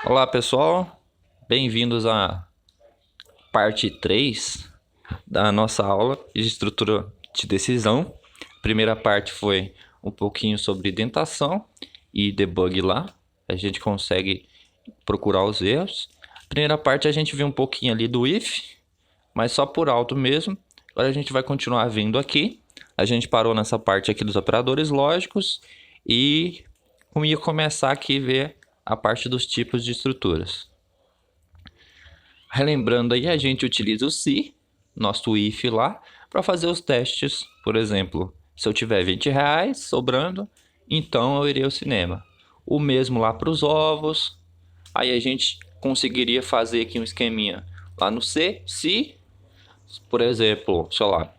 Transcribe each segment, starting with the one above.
Olá pessoal, bem-vindos à parte 3 da nossa aula de estrutura de decisão. A primeira parte foi um pouquinho sobre dentação e debug lá, a gente consegue procurar os erros. A primeira parte a gente viu um pouquinho ali do if, mas só por alto mesmo. Agora a gente vai continuar vindo aqui. A gente parou nessa parte aqui dos operadores lógicos e ia começar aqui a ver a parte dos tipos de estruturas. Relembrando aí, a gente utiliza o se, nosso if lá, para fazer os testes. Por exemplo, se eu tiver R$ 20 sobrando, então eu irei ao cinema. O mesmo lá para os ovos. Aí a gente conseguiria fazer aqui um esqueminha lá no se, por exemplo, sei lá,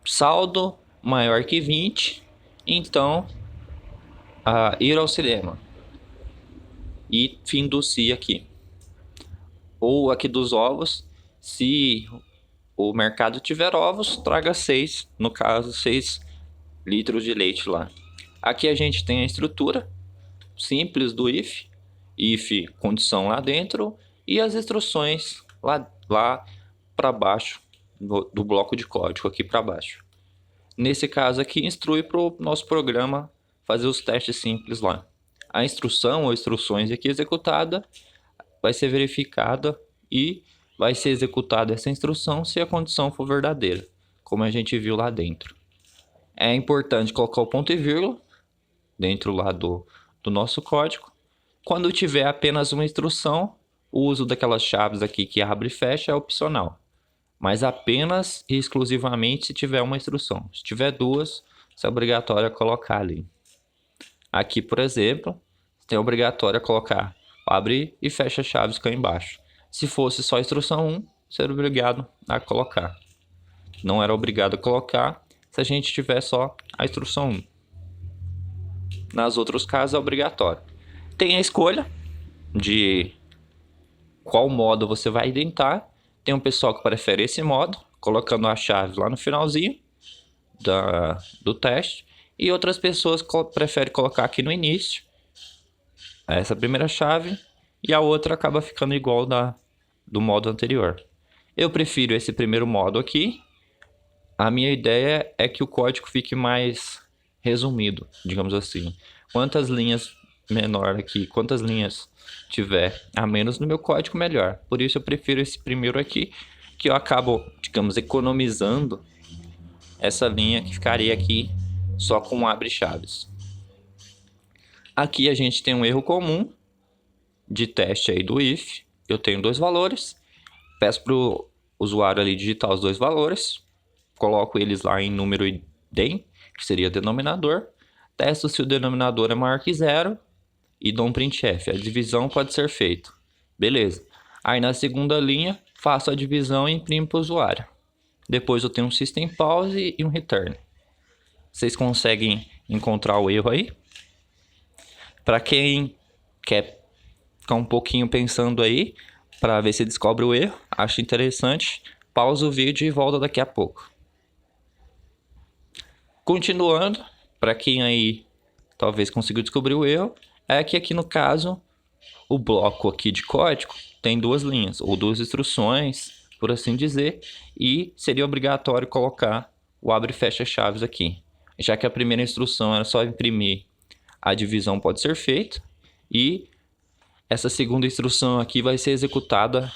saldo maior que 20, então ir ao cinema. E fim do se aqui. Ou aqui dos ovos, se o mercado tiver ovos, traga 6, no caso 6 litros de leite lá. Aqui a gente tem a estrutura simples do if condição lá dentro e as instruções lá para baixo do bloco de código aqui para baixo. Nesse caso aqui instrui para o nosso programa fazer os testes simples lá. A instrução ou instruções aqui executada vai ser verificada e vai ser executada essa instrução se a condição for verdadeira, como a gente viu lá dentro. É importante colocar o ponto e vírgula dentro lá do nosso código. Quando tiver apenas uma instrução, o uso daquelas chaves aqui que abre e fecha é opcional, mas apenas e exclusivamente se tiver uma instrução. Se tiver duas, é obrigatório colocar ali. Aqui, por exemplo, é obrigatório colocar abre e fecha chaves cá embaixo. Se fosse só a instrução 1, seria obrigado a colocar. Não era obrigado a colocar se a gente tiver só a instrução 1. Nas outros casos é obrigatório. Tem a escolha de qual modo você vai indentar. Tem um pessoal que prefere esse modo, colocando a chave lá no finalzinho do teste. E outras pessoas preferem colocar aqui no início essa primeira chave e a outra acaba ficando igual do modo anterior. Eu prefiro esse primeiro modo aqui. A minha ideia é que o código fique mais resumido, digamos assim. Quantas linhas menor aqui, quantas linhas tiver a menos no meu código, melhor. Por isso eu prefiro esse primeiro aqui, que eu acabo, digamos, economizando essa linha que ficaria aqui só com abre chaves. Aqui a gente tem um erro comum de teste aí do if. Eu tenho dois valores, peço para o usuário ali digitar os dois valores, coloco eles lá em número e den, que seria denominador, testo se o denominador é maior que zero e dou um printf. A divisão pode ser feita. Beleza. Aí na segunda linha, faço a divisão e imprimo para o usuário. Depois eu tenho um system pause e um return. Vocês conseguem encontrar o erro aí? Para quem quer ficar um pouquinho pensando aí, para ver se descobre o erro, acho interessante, pausa o vídeo e volta daqui a pouco. Continuando, para quem aí talvez conseguiu descobrir o erro, é que aqui no caso, o bloco aqui de código tem duas linhas, ou duas instruções, por assim dizer, e seria obrigatório colocar o abre e fecha chaves aqui. Já que a primeira instrução era só imprimir, a divisão pode ser feita, e essa segunda instrução aqui vai ser executada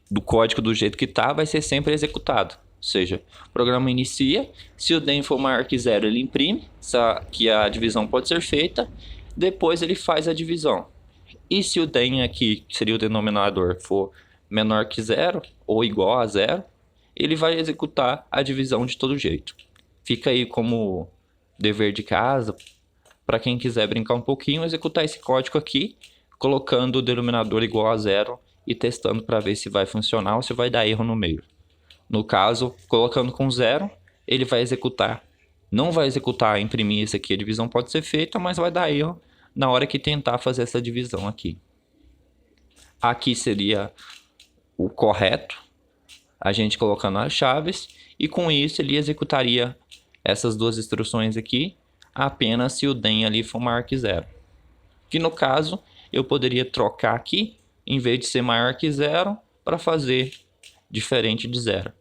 do código do jeito que está, vai ser sempre executado. Ou seja, o programa inicia, se o den for maior que zero, ele imprime, que a divisão pode ser feita, depois ele faz a divisão. E se o den aqui, que seria o denominador, for menor que zero ou igual a zero, ele vai executar a divisão de todo jeito. Fica aí como dever de casa, para quem quiser brincar um pouquinho, executar esse código aqui, colocando o denominador igual a zero e testando para ver se vai funcionar ou se vai dar erro no meio. No caso, colocando com zero, ele vai executar. Não vai executar, imprimir isso aqui, a divisão pode ser feita, mas vai dar erro na hora que tentar fazer essa divisão aqui. Aqui seria o correto, a gente colocando as chaves, e com isso ele executaria essas duas instruções aqui, apenas se o den ali for maior que zero. Que no caso eu poderia trocar aqui, em vez de ser maior que 0, para fazer diferente de 0.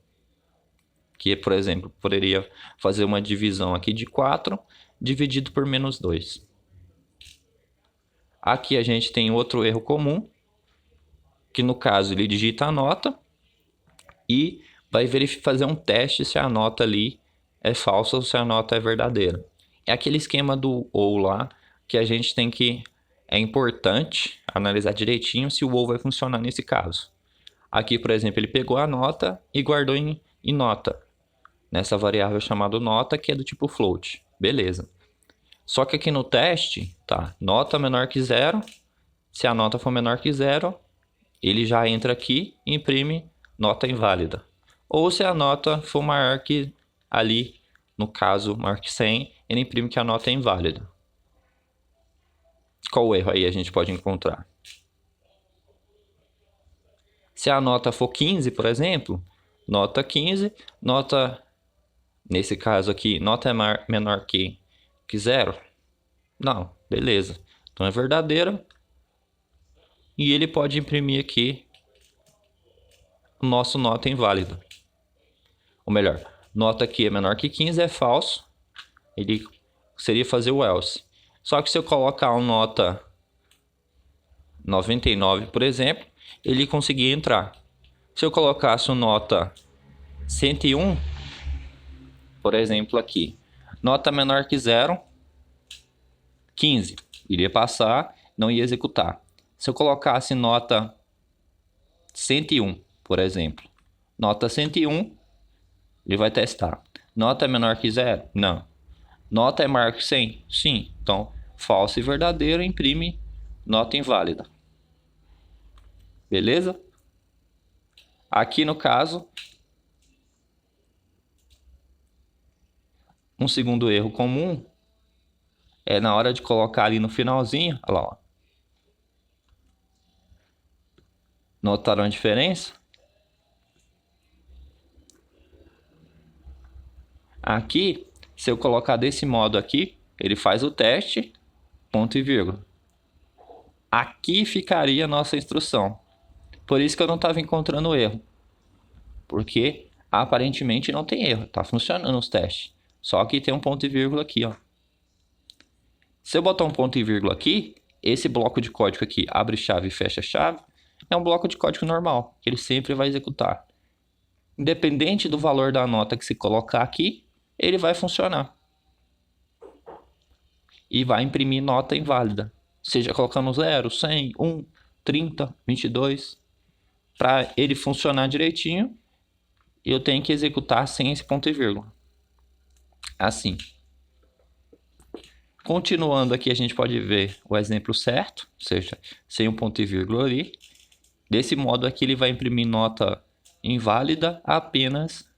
Que, por exemplo, poderia fazer uma divisão aqui de 4 dividido por menos 2. Aqui a gente tem outro erro comum, que no caso ele digita a nota e vai fazer um teste se a nota ali é falsa ou se a nota é verdadeira. É aquele esquema do ou lá, que a gente tem que... É importante analisar direitinho se o ou vai funcionar nesse caso. Aqui, por exemplo, ele pegou a nota e guardou em nota, nessa variável chamada nota, que é do tipo float. Beleza. Só que aqui no teste, tá, nota menor que 0. Se a nota for menor que 0, ele já entra aqui e imprime nota inválida. Ou se a nota for maior que ali, no caso, maior que 100, ele imprime que a nota é inválida. Qual erro aí a gente pode encontrar? Se a nota for 15, por exemplo, nota 15, nota, nesse caso aqui, nota é menor que 0? Não, beleza. Então é verdadeira. E ele pode imprimir aqui o nosso nota inválida. Ou melhor, nota aqui é menor que 15 é falso. Ele seria fazer o else. Só que se eu colocar uma nota 99, por exemplo, ele conseguia entrar. Se eu colocasse uma nota 101, por exemplo aqui, nota menor que 0, 15, iria passar, não ia executar. Se eu colocasse nota 101, por exemplo, nota 101, ele vai testar. Nota é menor que 0? Não. Nota é maior que 100? Sim. Então, falso e verdadeiro imprime nota inválida. Beleza? Aqui no caso, um segundo erro comum é na hora de colocar ali no finalzinho, olha lá, ó. Notaram a diferença? Aqui, se eu colocar desse modo aqui, ele faz o teste, ponto e vírgula. Aqui ficaria a nossa instrução. Por isso que eu não estava encontrando erro. Porque aparentemente não tem erro, está funcionando os testes. Só que tem um ponto e vírgula aqui, ó. Se eu botar um ponto e vírgula aqui, esse bloco de código aqui, abre chave e fecha chave, é um bloco de código normal, que ele sempre vai executar. Independente do valor da nota que se colocar aqui, ele vai funcionar. E vai imprimir nota inválida. Seja colocando 0, 100, 1, 30, 22. Para ele funcionar direitinho, eu tenho que executar sem esse ponto e vírgula. Assim. Continuando aqui, a gente pode ver o exemplo certo, ou seja, sem um ponto e vírgula ali. Desse modo aqui, ele vai imprimir nota inválida apenas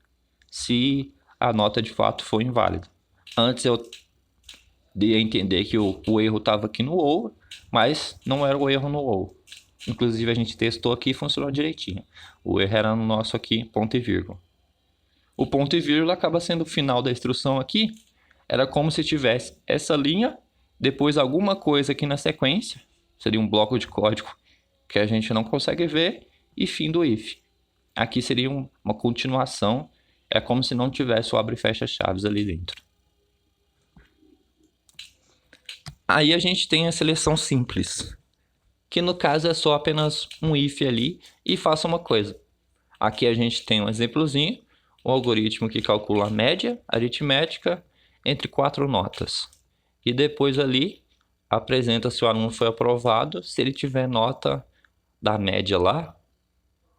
se a nota de fato for inválida. Antes eu dei a entender que o erro estava aqui no ou, mas não era o erro no ou. Inclusive a gente testou aqui e funcionou direitinho. O erro era no nosso aqui, ponto e vírgula. O ponto e vírgula acaba sendo o final da instrução aqui. Era como se tivesse essa linha, depois alguma coisa aqui na sequência. Seria um bloco de código que a gente não consegue ver, e fim do if. Aqui seria uma continuação, é como se não tivesse o abre e fecha chaves ali dentro. Aí a gente tem a seleção simples, que no caso é só apenas um if ali e faça uma coisa. Aqui a gente tem um exemplozinho, um algoritmo que calcula a média aritmética entre 4 notas. E depois ali apresenta se o aluno foi aprovado, se ele tiver nota da média lá,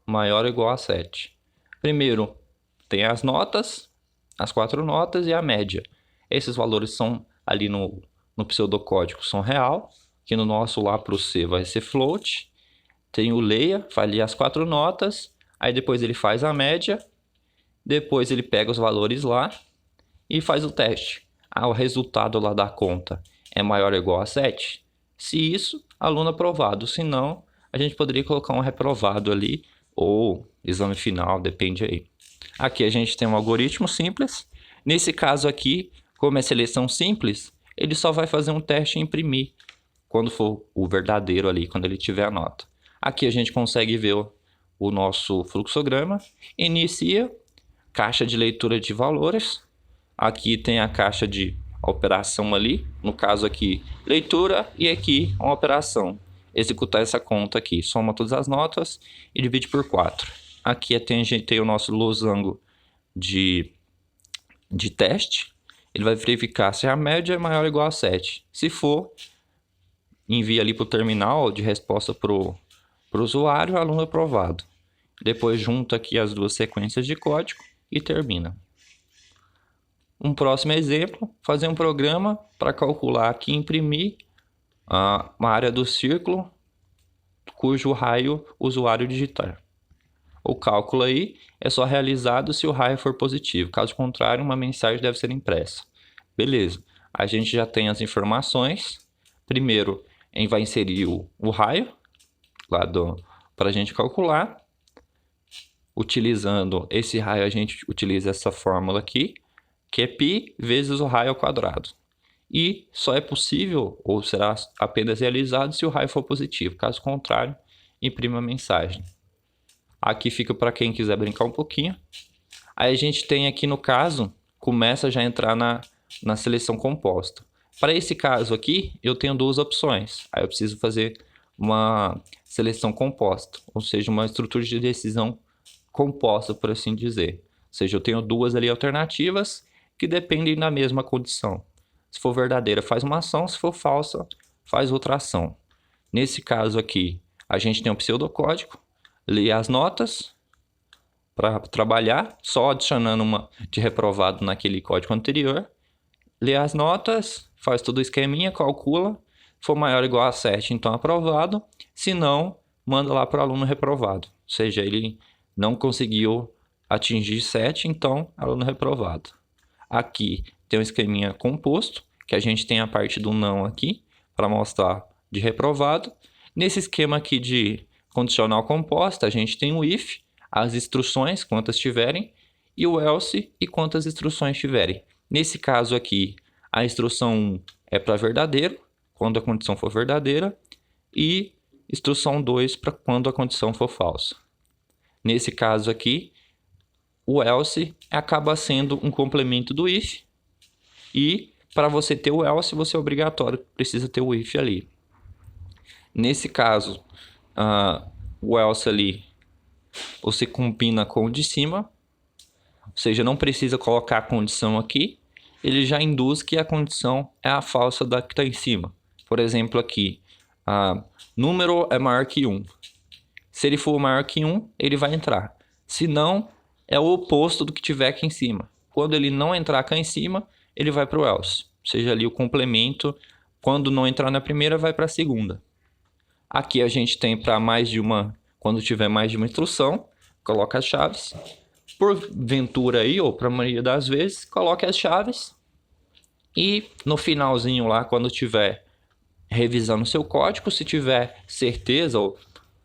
maior ou igual a 7. Primeiro, tem as notas, as 4 notas e a média. Esses valores são ali no pseudocódigo, são real, que no nosso lá para o C vai ser float. Tem o leia, faz ali as 4 notas, aí depois ele faz a média, depois ele pega os valores lá e faz o teste. O resultado lá da conta é maior ou igual a 7? Se isso, aluno aprovado. Se não, a gente poderia colocar um reprovado ali, ou exame final, depende aí. Aqui a gente tem um algoritmo simples. Nesse caso aqui, como é seleção simples, ele só vai fazer um teste e imprimir quando for o verdadeiro ali, quando ele tiver a nota. Aqui a gente consegue ver o nosso fluxograma. Inicia, caixa de leitura de valores. Aqui tem a caixa de operação ali, no caso aqui, leitura, e aqui uma operação. Executar essa conta aqui, soma todas as notas e divide por 4. Aqui a gente tem o nosso losango de teste. Ele vai verificar se a média é maior ou igual a 7. Se for, envia ali para o terminal de resposta para o usuário, aluno aprovado. Depois junta aqui as duas sequências de código e termina. Um próximo exemplo, fazer um programa para calcular aqui e imprimir uma área do círculo cujo raio o usuário digitar. O cálculo aí é só realizado se o raio for positivo. Caso contrário, uma mensagem deve ser impressa. Beleza. A gente já tem as informações. Primeiro, a gente vai inserir o raio lá para a gente calcular. Utilizando esse raio, a gente utiliza essa fórmula aqui, que é π vezes o raio ao quadrado. E só é possível, ou será apenas realizado, se o raio for positivo. Caso contrário, imprima a mensagem. Aqui fica para quem quiser brincar um pouquinho. Aí a gente tem aqui no caso, começa já a entrar na seleção composta. Para esse caso aqui, eu tenho duas opções. Aí eu preciso fazer uma seleção composta, ou seja, uma estrutura de decisão composta, por assim dizer. Ou seja, eu tenho duas ali alternativas que dependem da mesma condição. Se for verdadeira, faz uma ação. Se for falsa, faz outra ação. Nesse caso aqui, a gente tem um pseudocódigo. Lê as notas para trabalhar, só adicionando uma de reprovado naquele código anterior. Lê as notas, faz todo o esqueminha, calcula. Se for maior ou igual a 7, então aprovado. Se não, manda lá para o aluno reprovado. Ou seja, ele não conseguiu atingir 7, então aluno reprovado. Aqui tem um esqueminha composto, que a gente tem a parte do não aqui, para mostrar de reprovado. Nesse esquema aqui de condicional composta, a gente tem o if, as instruções, quantas tiverem, e o else e quantas instruções tiverem. Nesse caso aqui, a instrução 1 é para verdadeiro, quando a condição for verdadeira, e instrução 2 para quando a condição for falsa. Nesse caso aqui, o else acaba sendo um complemento do if, e para você ter o else, você é obrigatório, precisa ter o if ali. Nesse caso, o else ali, você combina com o de cima, ou seja, não precisa colocar a condição aqui, ele já induz que a condição é a falsa da que está em cima. Por exemplo aqui, número é maior que 1. Se ele for maior que 1, ele vai entrar. Se não, é o oposto do que tiver aqui em cima. Quando ele não entrar aqui em cima, ele vai para o else. Ou seja, ali o complemento, quando não entrar na primeira, vai para a segunda. Aqui a gente tem para mais de uma, quando tiver mais de uma instrução, coloca as chaves. Porventura aí, ou para a maioria das vezes, coloque as chaves. E no finalzinho lá, quando tiver revisando o seu código, se tiver certeza, ou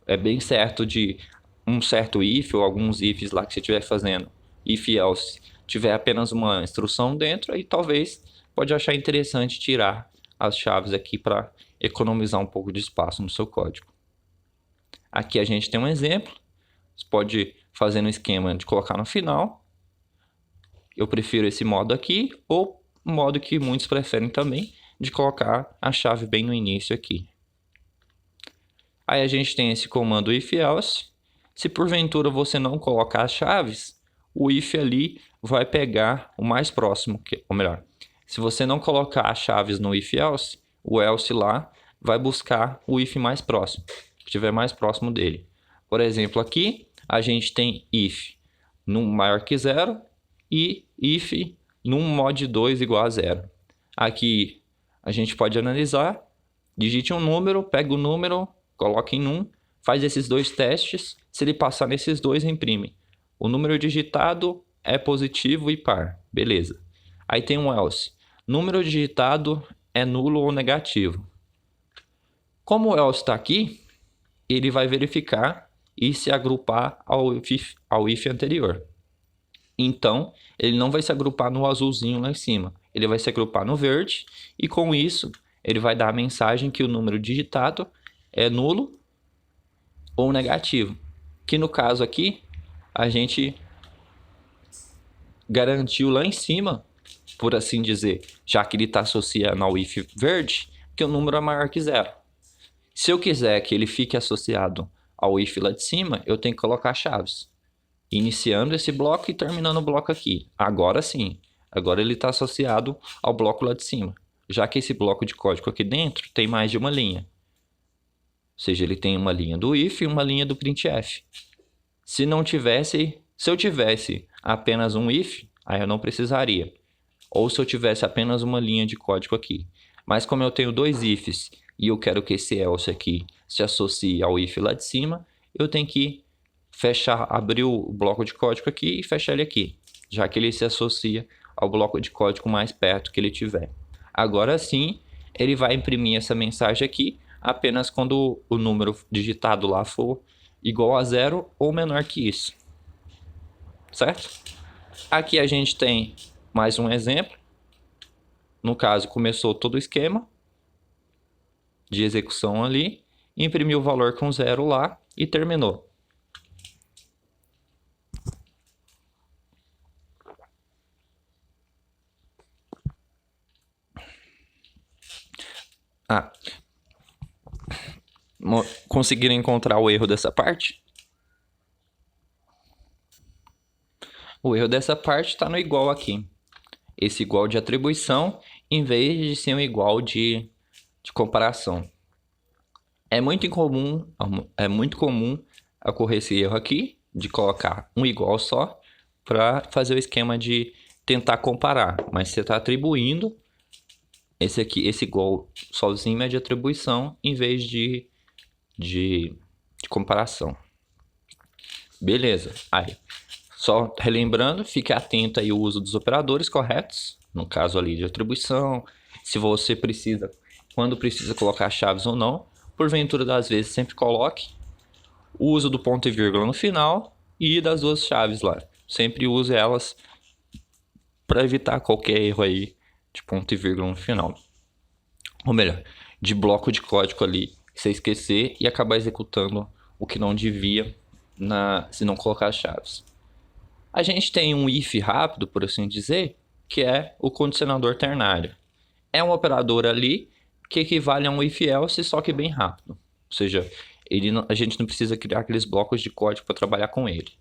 é bem certo de um certo if, ou alguns ifs lá que você estiver fazendo, if else, tiver apenas uma instrução dentro, aí talvez pode achar interessante tirar as chaves aqui para economizar um pouco de espaço no seu código. Aqui a gente tem um exemplo. Você pode fazer no esquema de colocar no final. Eu prefiro esse modo aqui, ou o modo que muitos preferem também, de colocar a chave bem no início aqui. Aí a gente tem esse comando if else. Se porventura você não colocar as chaves, o if ali vai pegar o mais próximo, ou melhor, se você não colocar as chaves no if else, o else lá vai buscar o if mais próximo, que estiver mais próximo dele. Por exemplo, aqui a gente tem if num maior que 0 e if num mod 2 igual a 0. Aqui a gente pode analisar, digite um número, pega o número, coloca em 1, faz esses dois testes, se ele passar nesses dois, imprime. O número digitado é positivo e par, beleza. Aí tem um else, número digitado é nulo ou negativo. Como o else está aqui, ele vai verificar e se agrupar ao if anterior. Então, ele não vai se agrupar no azulzinho lá em cima. Ele vai se agrupar no verde e com isso ele vai dar a mensagem que o número digitado é nulo ou negativo. Que no caso aqui, a gente garantiu lá em cima, por assim dizer, já que ele está associando ao if verde, que o número é maior que 0. Se eu quiser que ele fique associado ao if lá de cima, eu tenho que colocar chaves. Iniciando esse bloco e terminando o bloco aqui. Agora sim, agora ele está associado ao bloco lá de cima. Já que esse bloco de código aqui dentro tem mais de uma linha. Ou seja, ele tem uma linha do if e uma linha do printf. Se eu tivesse apenas um if, aí eu não precisaria. Ou se eu tivesse apenas uma linha de código aqui. Mas como eu tenho dois ifs e eu quero que esse else aqui se associe ao if lá de cima, eu tenho que abrir o bloco de código aqui e fechar ele aqui, já que ele se associa ao bloco de código mais perto que ele tiver. Agora sim, ele vai imprimir essa mensagem aqui apenas quando o número digitado lá for igual a 0 ou menor que isso. Certo? Aqui a gente tem mais um exemplo. No caso, começou todo o esquema de execução ali, imprimiu o valor com 0 lá e terminou. Conseguiram encontrar o erro dessa parte? O erro dessa parte está no igual aqui. Esse igual de atribuição, em vez de ser um igual de comparação. É muito comum ocorrer esse erro aqui, de colocar um igual só, para fazer o esquema de tentar comparar. Mas você está atribuindo esse igual sozinho é de atribuição, em vez de comparação. Beleza. Aí, só relembrando, fique atento aí ao uso dos operadores corretos, no caso ali de atribuição, se você precisa, quando precisa colocar chaves ou não. Porventura das vezes, sempre coloque o uso do ponto e vírgula no final e das duas chaves lá. Sempre use elas para evitar qualquer erro aí de ponto e vírgula no final. Ou melhor, de bloco de código ali, você esquecer e acabar executando o que não devia se não colocar as chaves. A gente tem um if rápido, por assim dizer, que é o condicionador ternário. É um operador ali que equivale a um if-else, só que bem rápido. Ou seja, a gente não precisa criar aqueles blocos de código para trabalhar com ele.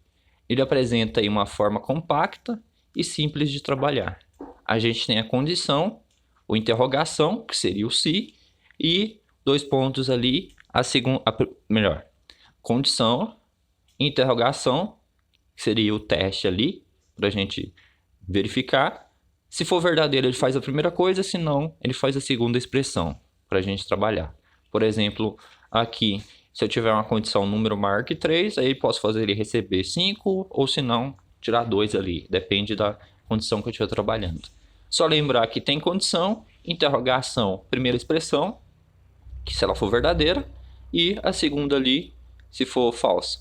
Ele apresenta aí uma forma compacta e simples de trabalhar. A gente tem a condição, ou interrogação, que seria o se, e dois pontos ali, condição, interrogação, que seria o teste ali, para a gente verificar. Se for verdadeiro, ele faz a primeira coisa, se não, ele faz a segunda expressão, para a gente trabalhar. Por exemplo, aqui, se eu tiver uma condição número maior que 3, aí posso fazer ele receber 5, ou se não, tirar 2 ali, depende da condição que eu estiver trabalhando. Só lembrar que tem condição, interrogação, primeira expressão, que se ela for verdadeira, e a segunda ali, se for falsa.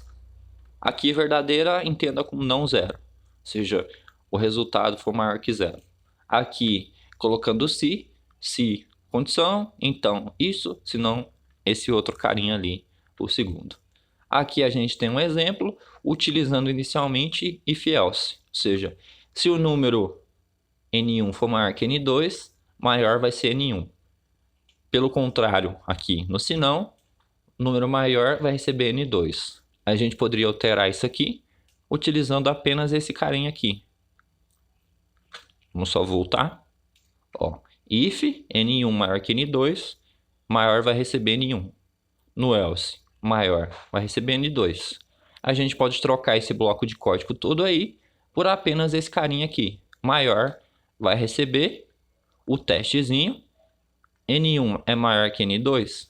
Aqui verdadeira, entenda como não zero, ou seja, o resultado for maior que 0. Aqui, colocando se condição, então isso, se não, esse outro carinha ali, o segundo. Aqui a gente tem um exemplo, utilizando inicialmente if-else, ou seja, se o número n1 for maior que n2, maior vai ser n1. Pelo contrário, aqui no se não, o número maior vai receber n2. A gente poderia alterar isso aqui, utilizando apenas esse carinha aqui. Vamos só voltar. Ó, if n1 maior que n2, maior vai receber n1. No else, maior vai receber n2. A gente pode trocar esse bloco de código todo aí por apenas esse carinha aqui. Maior vai receber o testezinho. n1 é maior que n2.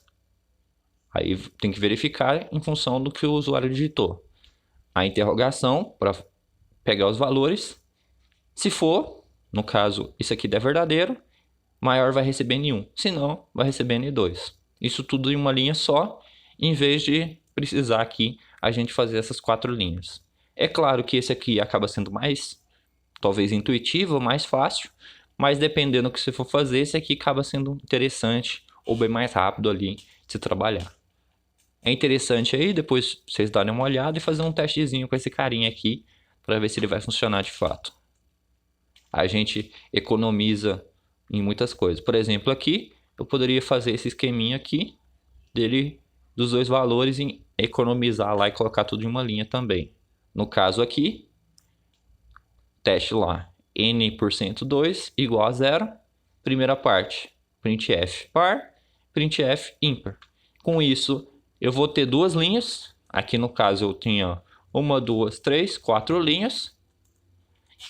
Aí tem que verificar em função do que o usuário digitou. A interrogação para pegar os valores. Se for, no caso, isso aqui der verdadeiro, maior vai receber n1. Se não, vai receber n2. Isso tudo em uma linha só, em vez de precisar aqui a gente fazer essas 4 linhas. É claro que esse aqui acaba sendo mais, talvez intuitivo, mais fácil, mas dependendo do que você for fazer, esse aqui acaba sendo interessante ou bem mais rápido ali de se trabalhar. É interessante aí depois vocês darem uma olhada e fazer um testezinho com esse carinha aqui para ver se ele vai funcionar de fato. A gente economiza em muitas coisas. Por exemplo, aqui eu poderia fazer esse esqueminha aqui dele dos dois valores e economizar lá e colocar tudo em uma linha também. No caso aqui, teste lá, n% 2 igual a 0. Primeira parte, printf par, printf ímpar. Com isso, eu vou ter duas linhas. Aqui no caso eu tinha 1, 2, 3, 4 linhas.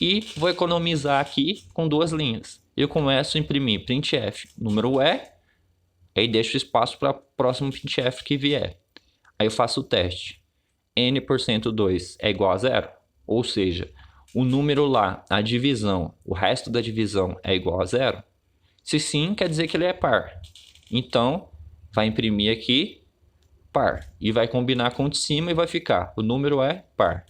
E vou economizar aqui com duas linhas. Eu começo a imprimir printf número E, aí deixo espaço para o próximo printf que vier. Aí eu faço o teste. n%2 é igual a 0, ou seja, o número lá, a divisão, o resto da divisão é igual a 0. Se sim, quer dizer que ele é par. Então, vai imprimir aqui par e vai combinar com o de cima e vai ficar, o número é par.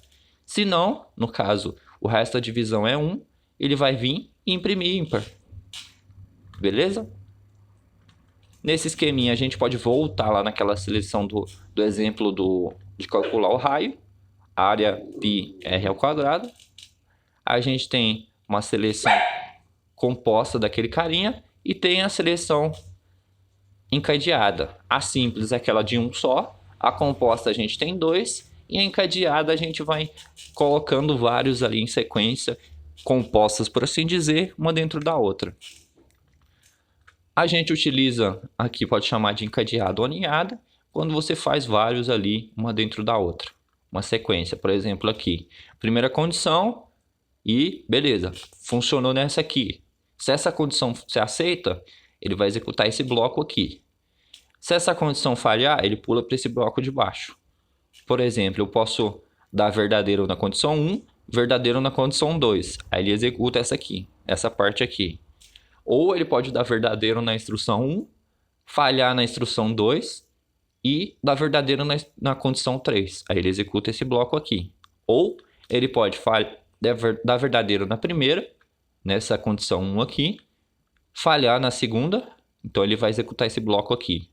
Se não, no caso, o resto da divisão é 1, ele vai vir e imprimir ímpar. Beleza? Nesse esqueminha a gente pode voltar lá naquela seleção do exemplo de calcular o raio. Área π r ao quadrado. A gente tem uma seleção composta daquele carinha e tem a seleção encadeada. A simples é aquela de um só, a composta a gente tem dois e a encadeada a gente vai colocando vários ali em sequência, compostas por assim dizer, uma dentro da outra. A gente utiliza, aqui pode chamar de encadeada ou aninhada, quando você faz vários ali, uma dentro da outra. Uma sequência, por exemplo aqui, primeira condição e beleza, funcionou nessa aqui. Se essa condição se aceita, ele vai executar esse bloco aqui. Se essa condição falhar, ele pula para esse bloco de baixo. Por exemplo, eu posso dar verdadeiro na condição 1, verdadeiro na condição 2. Aí ele executa essa aqui, essa parte aqui. Ou ele pode dar verdadeiro na instrução 1, falhar na instrução 2 e dar verdadeiro na condição 3. Aí ele executa esse bloco aqui. Ou ele pode dar verdadeiro na primeira, nessa condição 1 aqui, falhar na segunda, então ele vai executar esse bloco aqui.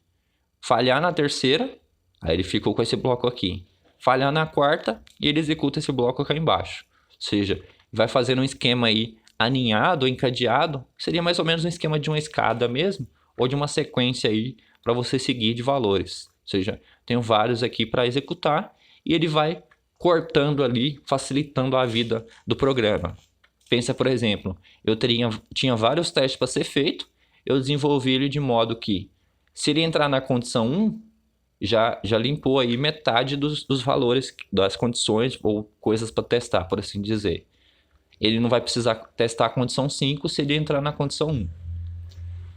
Falhar na terceira, aí ele ficou com esse bloco aqui. Falhar na quarta e ele executa esse bloco aqui embaixo. Ou seja, vai fazendo um esquema aí aninhado ou encadeado, seria mais ou menos um esquema de uma escada mesmo, ou de uma sequência aí para você seguir de valores. Ou seja, tenho vários aqui para executar e ele vai cortando ali, facilitando a vida do programa. Pensa, por exemplo, eu tinha vários testes para ser feito, eu desenvolvi ele de modo que, se ele entrar na condição 1, já limpou aí metade dos valores das condições ou coisas para testar, por assim dizer. Ele não vai precisar testar a condição 5 se ele entrar na condição 1.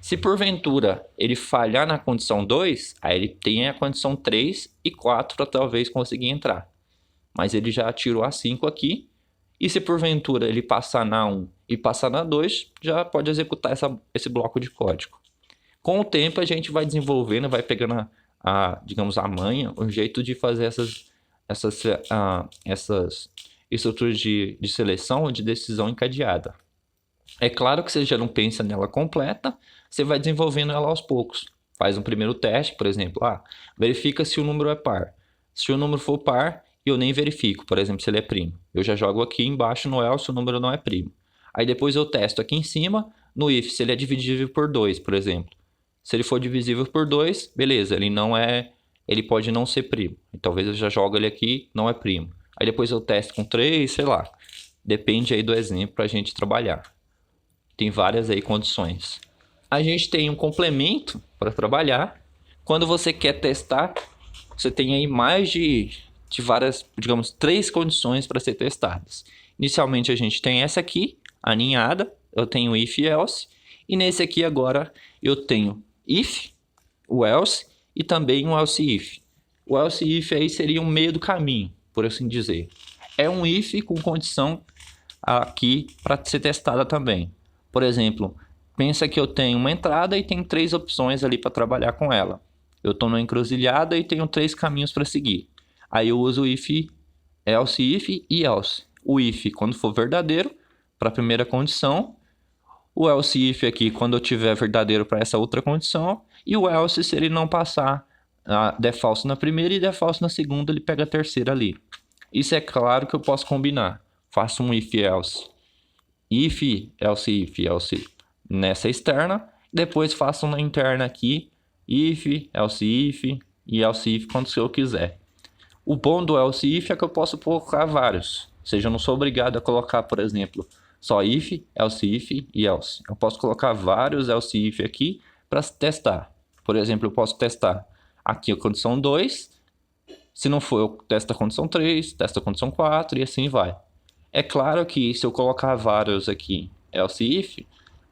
Se porventura ele falhar na condição 2, aí ele tem a condição 3 e 4 para talvez conseguir entrar. Mas ele já tirou a 5 aqui. E se porventura ele passar na 1 e passar na 2, já pode executar esse bloco de código. Com o tempo a gente vai desenvolvendo, vai pegando digamos, a manha, o jeito de fazer essas estruturas de seleção ou de decisão encadeada. É claro que você já não pensa nela completa, você vai desenvolvendo ela aos poucos. Faz um primeiro teste, por exemplo, verifica se o número é par. Se o número for par, eu nem verifico, por exemplo, se ele é primo. Eu já jogo aqui embaixo no else se o número não é primo. Aí depois eu testo aqui em cima, no if, se ele é divisível por 2, por exemplo. Se ele for divisível por 2, beleza, ele pode não ser primo. E talvez eu já jogo ele aqui, não é primo. Aí depois eu testo com 3, sei lá. Depende aí do exemplo para a gente trabalhar. Tem várias aí condições. A gente tem um complemento para trabalhar. Quando você quer testar, você tem aí mais de várias, digamos, 3 condições para ser testadas. Inicialmente a gente tem essa aqui, aninhada. Eu tenho if e else. E nesse aqui agora eu tenho if, o else e também um else if. O else if aí seria um meio do caminho, por assim dizer. É um if com condição aqui para ser testada também. Por exemplo, pensa que eu tenho uma entrada e tenho 3 opções ali para trabalhar com ela. Eu estou numa encruzilhada e tenho 3 caminhos para seguir. Aí eu uso if, else if e else. O if, quando for verdadeiro, para a primeira condição. O else if aqui quando eu tiver verdadeiro para essa outra condição, e o else se ele não passar a der false na primeira e der false na segunda, ele pega a terceira ali. Isso é claro que eu posso combinar. Faço um if else else nessa externa, depois faço na interna aqui if e else if quando eu quiser. O bom do else if é que eu posso colocar vários, ou seja, eu não sou obrigado a colocar, por exemplo, só if e else. Eu posso colocar vários else if aqui para testar. Por exemplo, eu posso testar aqui a condição 2, se não for, eu testo a condição 3, testo a condição 4 e assim vai. É claro que se eu colocar vários aqui, else if,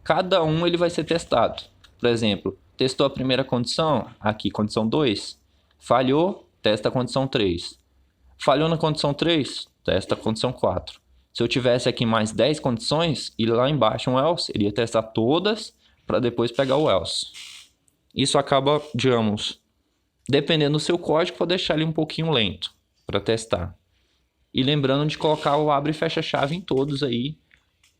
cada um ele vai ser testado. Por exemplo, testou a primeira condição, aqui condição 2, falhou, testa a condição 3. Falhou na condição 3, testa a condição 4. Se eu tivesse aqui mais 10 condições e lá embaixo um else, ele ia testar todas para depois pegar o else. Isso acaba, digamos, dependendo do seu código, vou deixar ele um pouquinho lento para testar. E lembrando de colocar o abre e fecha chave em todos aí,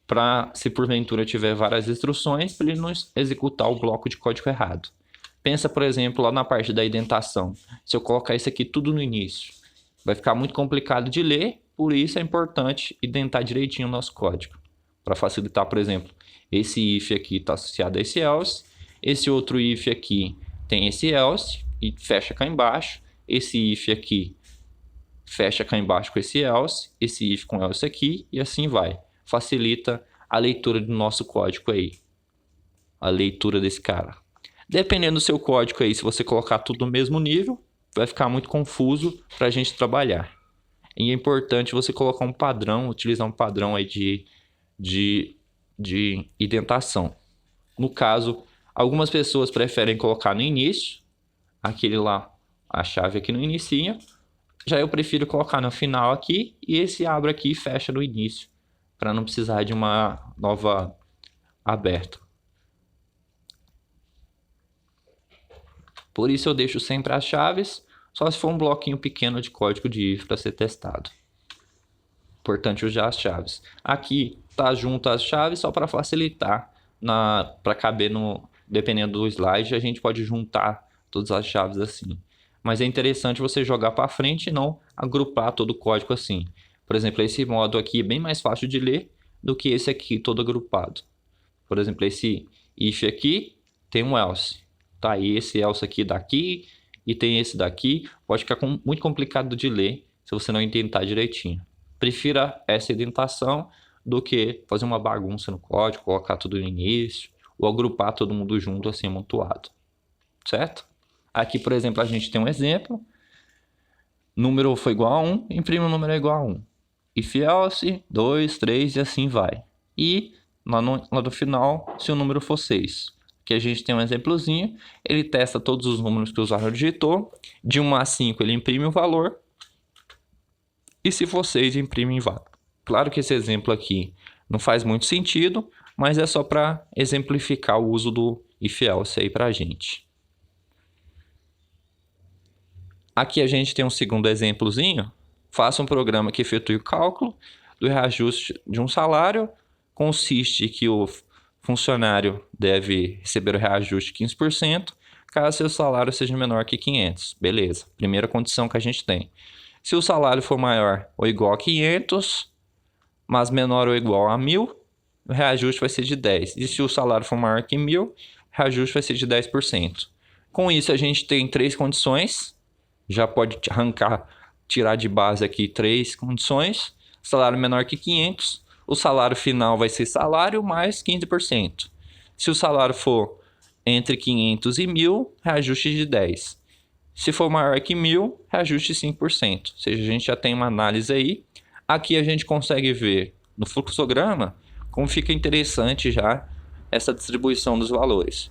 para se porventura tiver várias instruções, para ele não executar o bloco de código errado. Pensa, por exemplo, lá na parte da indentação. Se eu colocar isso aqui tudo no início, vai ficar muito complicado de ler, por isso é importante indentar direitinho o nosso código. Para facilitar, por exemplo, esse if aqui está associado a esse else, esse outro if aqui tem esse else e fecha cá embaixo, esse if aqui fecha cá embaixo com esse if com else aqui e assim vai. Facilita a leitura do nosso código aí, a leitura desse cara. Dependendo do seu código aí, se você colocar tudo no mesmo nível, vai ficar muito confuso para a gente trabalhar. E é importante você colocar um padrão, utilizar um padrão aí de indentação. No caso, algumas pessoas preferem colocar no início, aquele lá, a chave aqui no inicinho. Já eu prefiro colocar no final aqui e esse abre aqui e fecha no início, para não precisar de uma nova aberta. Por isso eu deixo sempre as chaves, só se for um bloquinho pequeno de código de if para ser testado. Importante usar as chaves. Aqui tá junto as chaves só para facilitar, para caber no, dependendo do slide, a gente pode juntar todas as chaves assim. Mas é interessante você jogar para frente e não agrupar todo o código assim. Por exemplo, esse modo aqui é bem mais fácil de ler do que esse aqui todo agrupado. Por exemplo, esse if aqui tem um else. Tá aí esse else aqui daqui e tem esse daqui. Pode ficar muito complicado de ler se você não intentar direitinho. Prefira essa indentação do que fazer uma bagunça no código, colocar tudo no início ou agrupar todo mundo junto assim amontoado. Certo? Aqui, por exemplo, a gente tem um exemplo. Número foi igual a 1, imprime o número é igual a 1. If else, 2, 3 e assim vai. E lá no final, se o número for 6. Aqui a gente tem um exemplozinho. Ele testa todos os números que o usuário digitou. De 1 a 5 ele imprime o valor. E se for 6, imprime inválido. Claro que esse exemplo aqui não faz muito sentido, mas é só para exemplificar o uso do if else aí para a gente. Aqui a gente tem um segundo exemplozinho. Faça um programa que efetue o cálculo do reajuste de um salário. Consiste que o funcionário deve receber o reajuste de 15%, caso seu salário seja menor que 500. Beleza, primeira condição que a gente tem. Se o salário for maior ou igual a 500, mas menor ou igual a 1.000, o reajuste vai ser de 10%. E se o salário for maior que 1.000, o reajuste vai ser de 10%. Com isso, a gente tem 3 condições. Já pode arrancar, tirar de base aqui 3 condições. Salário menor que 500, o salário final vai ser salário mais 15%. Se o salário for entre 500 e 1.000, reajuste de 10%. Se for maior que 1.000, reajuste 5%. Ou seja, a gente já tem uma análise aí. Aqui a gente consegue ver no fluxograma como fica interessante já essa distribuição dos valores.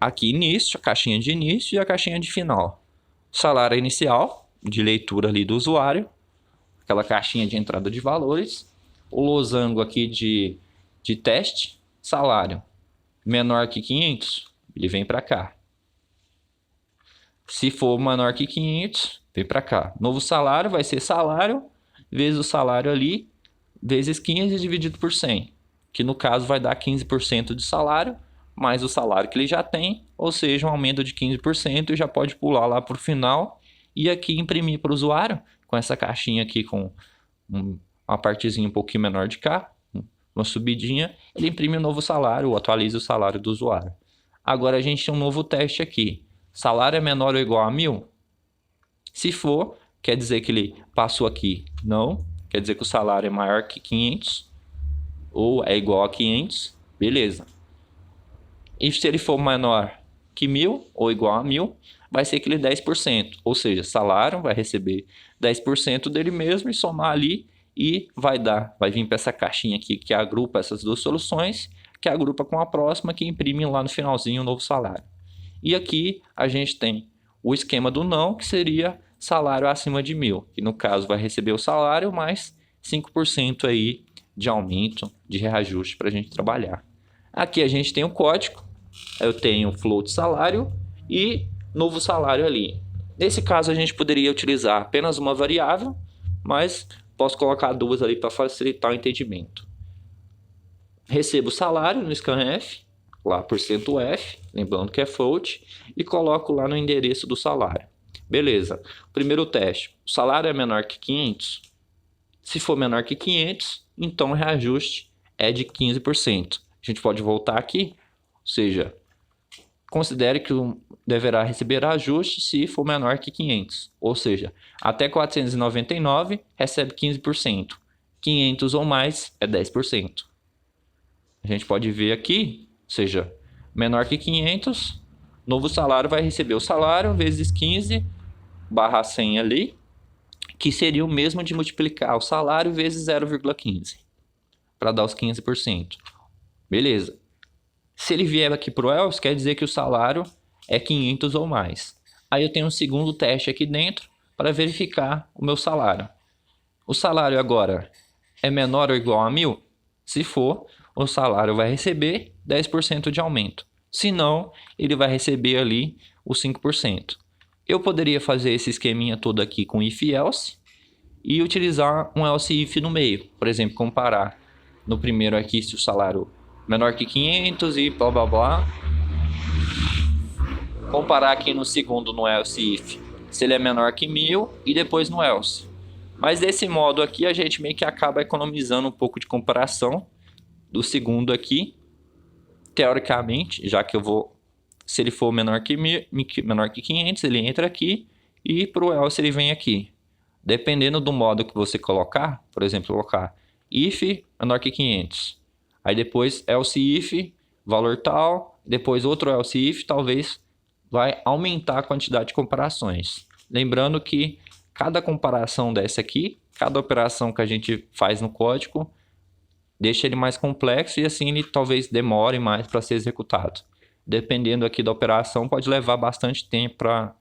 Aqui início, a caixinha de início e a caixinha de final. Salário inicial, de leitura ali do usuário, aquela caixinha de entrada de valores, o losango aqui de teste, salário menor que 500, ele vem para cá. Se for menor que 500, vem para cá. Novo salário vai ser salário vezes o salário ali, vezes 15 dividido por 100, que no caso vai dar 15% de salário, mais o salário que ele já tem, ou seja, um aumento de 15% e já pode pular lá para o final e aqui imprimir para o usuário, com essa caixinha aqui com uma partezinha um pouquinho menor de cá, uma subidinha, ele imprime um novo salário ou atualiza o salário do usuário. Agora a gente tem um novo teste aqui. Salário é menor ou igual a 1.000? Se for, quer dizer que ele passou aqui. Não, quer dizer que o salário é maior que 500 ou é igual a 500, beleza. E se ele for menor que 1.000 ou igual a 1.000, vai ser aquele 10%. Ou seja, salário vai receber 10% dele mesmo e somar ali e vai vir para essa caixinha aqui que agrupa essas duas soluções, que agrupa com a próxima, que imprime lá no finalzinho o novo salário. E aqui a gente tem o esquema do não, que seria salário acima de 1.000, que no caso vai receber o salário mais 5% aí de aumento, de reajuste para a gente trabalhar. Aqui a gente tem o código, eu tenho float salário e novo salário ali. Nesse caso a gente poderia utilizar apenas uma variável, mas posso colocar duas ali para facilitar o entendimento. Recebo o salário no scanf, lá %F, lembrando que é float, e coloco lá no endereço do salário. Beleza. Primeiro teste, o salário é menor que 500? Se for menor que 500, então o reajuste é de 15%. A gente pode voltar aqui, ou seja, considere que deverá receber ajuste se for menor que 500. Ou seja, até 499 recebe 15%. 500 ou mais é 10%. A gente pode ver aqui, ou seja, menor que 500, novo salário vai receber o salário vezes 15 barra 100 ali, que seria o mesmo de multiplicar o salário vezes 0,15 para dar os 15%. Beleza. Se ele vier aqui para o else, quer dizer que o salário é 500 ou mais. Aí eu tenho um segundo teste aqui dentro para verificar o meu salário. O salário agora é menor ou igual a 1.000? Se for, o salário vai receber 10% de aumento. Se não, ele vai receber ali os 5%. Eu poderia fazer esse esqueminha todo aqui com if else e utilizar um else if no meio. Por exemplo, comparar no primeiro aqui se o salário menor que 500 e blá blá blá. Comparar aqui no segundo no else if se ele é menor que 1.000 e depois no else. Mas desse modo aqui a gente meio que acaba economizando um pouco de comparação do segundo aqui. Teoricamente, já que eu vou, se ele for menor que 500, ele entra aqui e para o else ele vem aqui. Dependendo do modo que você colocar, por exemplo, colocar if menor que 500. Aí depois else if, valor tal, depois outro else if, talvez vai aumentar a quantidade de comparações. Lembrando que cada comparação dessa aqui, cada operação que a gente faz no código, deixa ele mais complexo e assim ele talvez demore mais para ser executado. Dependendo aqui da operação, pode levar bastante tempo para...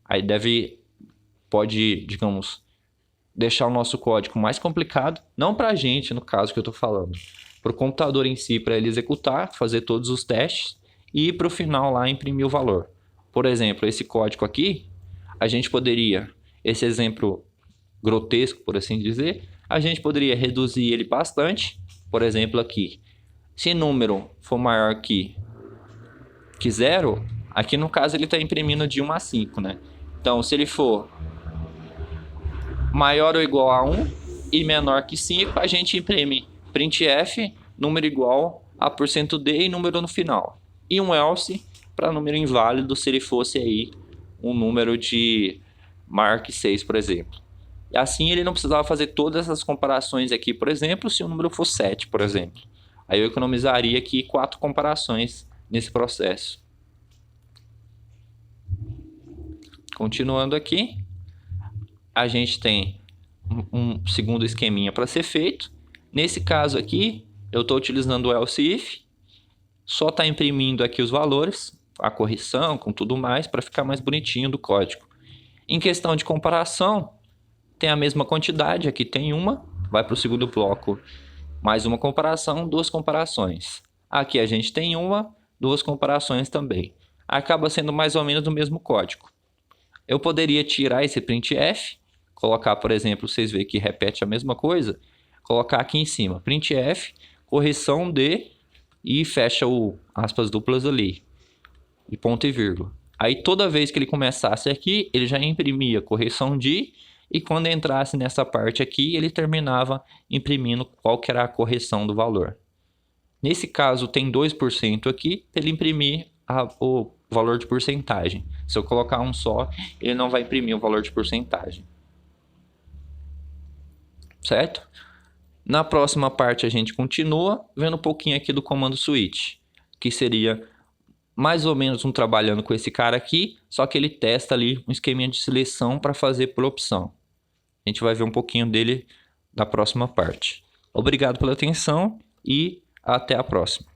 Aí pode, digamos, deixar o nosso código mais complicado, não para a gente, no caso que eu estou falando, para o computador em si, para ele executar, fazer todos os testes e para o final lá imprimir o valor. Por exemplo, esse código aqui, a gente poderia, esse exemplo grotesco, por assim dizer, a gente poderia reduzir ele bastante. Por exemplo, aqui, se número for maior que 0, aqui no caso ele está imprimindo de 1 a 5, né? Então, se ele for maior ou igual a 1 e menor que 5, a gente imprime printf, número igual a %d e número no final. E um else para número inválido se ele fosse aí um número de maior que 6, por exemplo. E assim ele não precisava fazer todas essas comparações aqui, por exemplo, se o número for 7, por exemplo. Aí eu economizaria aqui 4 comparações nesse processo. Continuando aqui, a gente tem um segundo esqueminha para ser feito. Nesse caso aqui, eu estou utilizando o else if, só está imprimindo aqui os valores, a correção com tudo mais, para ficar mais bonitinho do código. Em questão de comparação, tem a mesma quantidade, aqui tem uma, vai para o segundo bloco, mais uma comparação, 2 comparações. Aqui a gente tem uma, 2 comparações também. Acaba sendo mais ou menos o mesmo código. Eu poderia tirar esse printf, colocar, por exemplo, vocês veem que repete a mesma coisa, colocar aqui em cima, printf, correção de, e fecha o aspas duplas ali, e ponto e vírgula. Aí toda vez que ele começasse aqui, ele já imprimia correção de, e quando entrasse nessa parte aqui, ele terminava imprimindo qual que era a correção do valor. Nesse caso tem 2% aqui, ele imprimir o valor de porcentagem. Se eu colocar um só, ele não vai imprimir o valor de porcentagem. Certo? Na próxima parte a gente continua vendo um pouquinho aqui do comando switch, que seria mais ou menos trabalhando com esse cara aqui, só que ele testa ali um esqueminha de seleção para fazer por opção. A gente vai ver um pouquinho dele na próxima parte. Obrigado pela atenção e até a próxima.